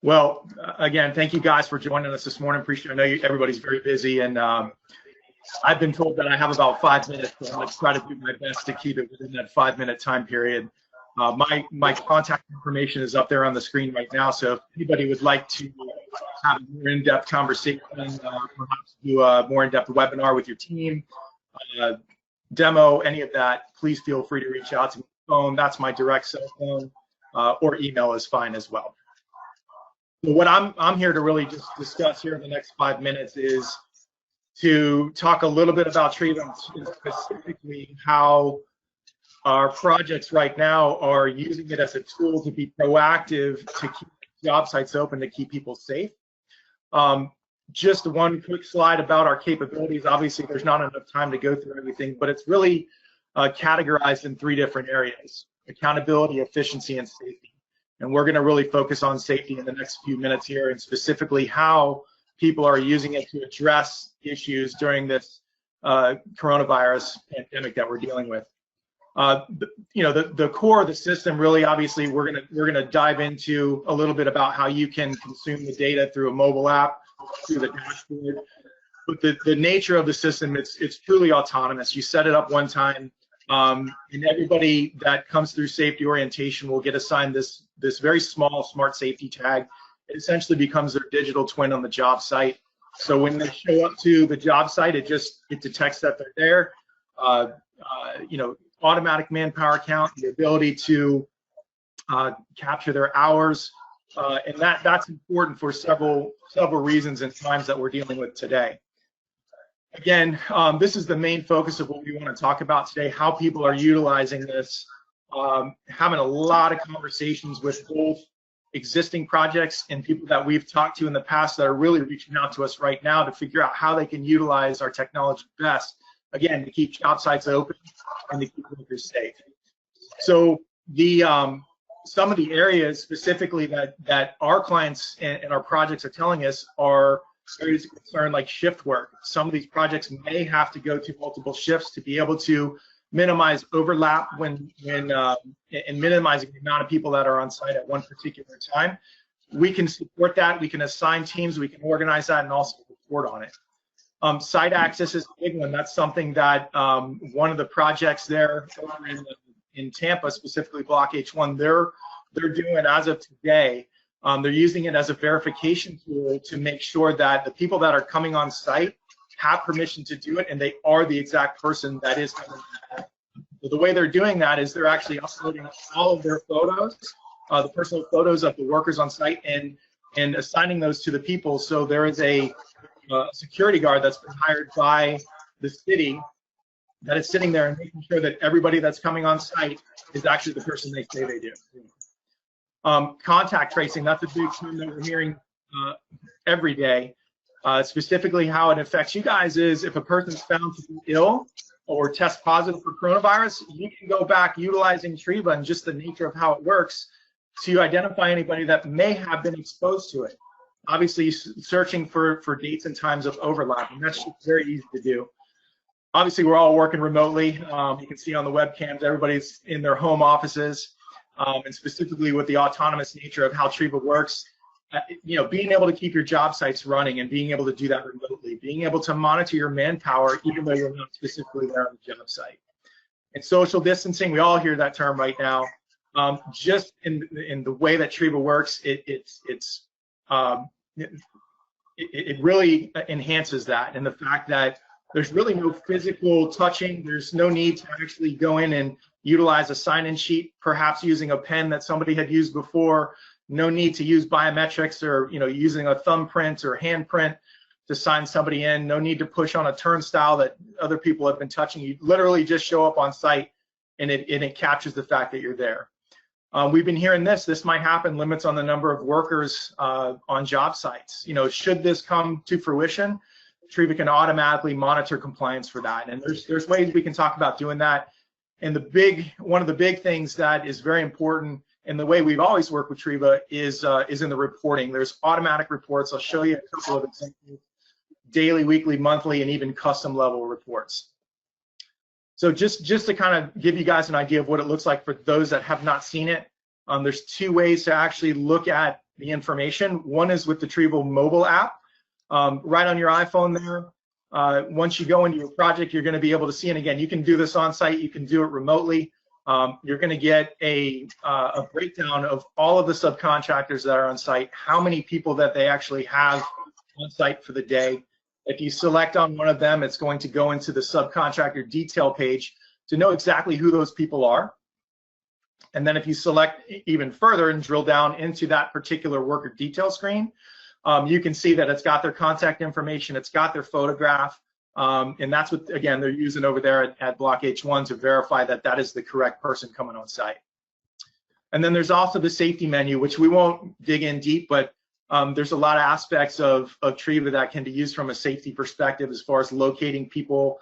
Well, again, thank you guys for joining us this morning. Appreciate it. I know everybody's very busy, and I've been told that I have about 5 minutes, so I'm going to try to do my best to keep it within that 5-minute time period. My contact information is up there on the screen right now, so if anybody would like to have a more in-depth conversation, perhaps do a more in-depth webinar with your team, demo, any of that, please feel free to reach out to me on the phone. That's my direct cell phone, or email is fine as well. So what I'm here to really just discuss here in the next 5 minutes is to talk a little bit about TRIVA, and specifically how our projects right now are using it as a tool to be proactive, to keep job sites open, to keep people safe. Just one quick slide about our capabilities. Obviously, there's not enough time to go through everything, but it's really categorized in 3 different areas: accountability, efficiency, and safety. And we're going to really focus on safety in the next few minutes here, and specifically how people are using it to address issues during this coronavirus pandemic that we're dealing with. The core of the system, really, obviously, we're gonna dive into a little bit about how you can consume the data through a mobile app, through the dashboard. But the nature of the system, it's truly autonomous. You set it up one time, and everybody that comes through safety orientation will get assigned this very small smart safety tag. It essentially becomes their digital twin on the job site. So when they show up to the job site, it detects that they're there. Automatic manpower count, the ability to capture their hours, and that's important for several reasons and times that we're dealing with today. Again, this is the main focus of what we want to talk about today: how people are utilizing this. Having a lot of conversations with both existing projects and people that we've talked to in the past that are really reaching out to us right now to figure out how they can utilize our technology best, again, to keep job sites open and to keep workers safe. So some of the areas specifically that our clients and our projects are telling us are areas of concern, like shift work. Some of these projects may have to go to multiple shifts to be able to minimize overlap and minimizing the amount of people that are on site at one particular time. We can support that. We can assign teams. We can organize that and also report on it. Site access is a big one. That's something that one of the projects there in Tampa, specifically Block H1, they're doing as of today. They're using it as a verification tool to make sure that the people that are coming on site have permission to do it, and they are the exact person that is coming. So the way they're doing that is they're actually uploading all of their photos, the personal photos of the workers on site, and assigning those to the people. So there is a security guard that's been hired by the city that is sitting there and making sure that everybody that's coming on site is actually the person they say they do. Contact tracing, that's a big term that we're hearing every day. Specifically how it affects you guys is if a person's found to be ill or test positive for coronavirus, you can go back utilizing TRIVA and just the nature of how it works to identify anybody that may have been exposed to it. Obviously, searching for dates and times of overlap, and that's just very easy to do. Obviously, we're all working remotely. You can see on the webcams, everybody's in their home offices, and specifically with the autonomous nature of how TRIVA works, being able to keep your job sites running and being able to do that remotely, being able to monitor your manpower even though you're not specifically there on the job site. And social distancing, we all hear that term right now. Just in the way that TRIVA works, it really enhances that, and the fact that there's really no physical touching. There's no need to actually go in and utilize a sign-in sheet, perhaps using a pen that somebody had used before. No need to use biometrics or using a thumbprint or handprint to sign somebody in. No need to push on a turnstile that other people have been touching. You literally just show up on site, and it captures the fact that you're there. We've been hearing this might happen, limits on the number of workers on job sites. Should this come to fruition, TRIVA can automatically monitor compliance for that. And there's ways we can talk about doing that. And one of the big things that is very important, and the way we've always worked with TRIVA is in the reporting. There's automatic reports. I'll show you a couple of examples: daily, weekly, monthly, and even custom level reports. So just to kind of give you guys an idea of what it looks like for those that have not seen it, there's 2 ways to actually look at the information. One is with the TRIVA mobile app, right on your iPhone there. Once you go into your project, you're going to be able to see, and again, you can do this on site, you can do it remotely. You're going to get a breakdown of all of the subcontractors that are on site, how many people that they actually have on site for the day. If you select on one of them, it's going to go into the subcontractor detail page to know exactly who those people are. And then if you select even further and drill down into that particular worker detail screen, you can see that it's got their contact information, it's got their photograph, and that's what, again, they're using over there at Block H1 to verify that that is the correct person coming on site. And then there's also the safety menu, which we won't dig in deep, but there's a lot of aspects of TRIVA that can be used from a safety perspective as far as locating people,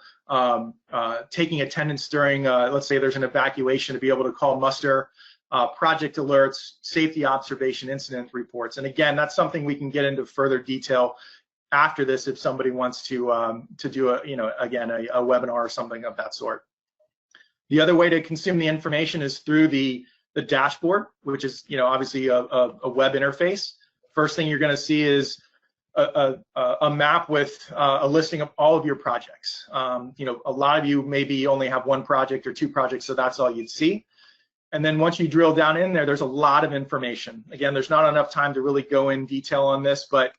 taking attendance during, let's say there's an evacuation, to be able to call muster, project alerts, safety observation, incident reports. And again, that's something we can get into further detail after this if somebody wants to do a, again, a webinar or something of that sort. The other way to consume the information is through the dashboard, which is, obviously a web interface. First thing you're going to see is a map with a listing of all of your projects. A lot of you maybe only have one project or two projects, so that's all you'd see. And then once you drill down in there, there's a lot of information. Again, there's not enough time to really go in detail on this, but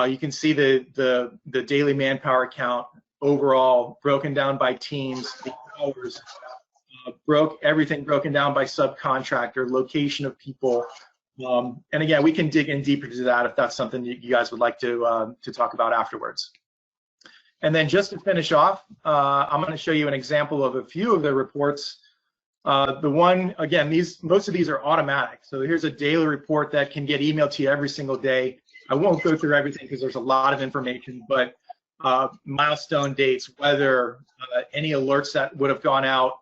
you can see the daily manpower count overall broken down by teams, the hours, everything broken down by subcontractor, location of people. And again, we can dig in deeper to that if that's something you guys would like to talk about afterwards. And then just to finish off, I'm going to show you an example of a few of the reports. The one, again, most of these are automatic. So here's a daily report that can get emailed to you every single day. I won't go through everything because there's a lot of information, but milestone dates, weather, any alerts that would have gone out,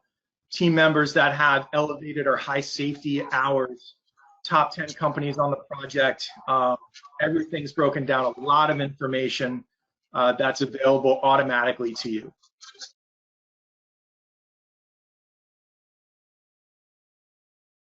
team members that have elevated or high safety hours, top 10 companies on the project. Everything's broken down, a lot of information that's available automatically to you.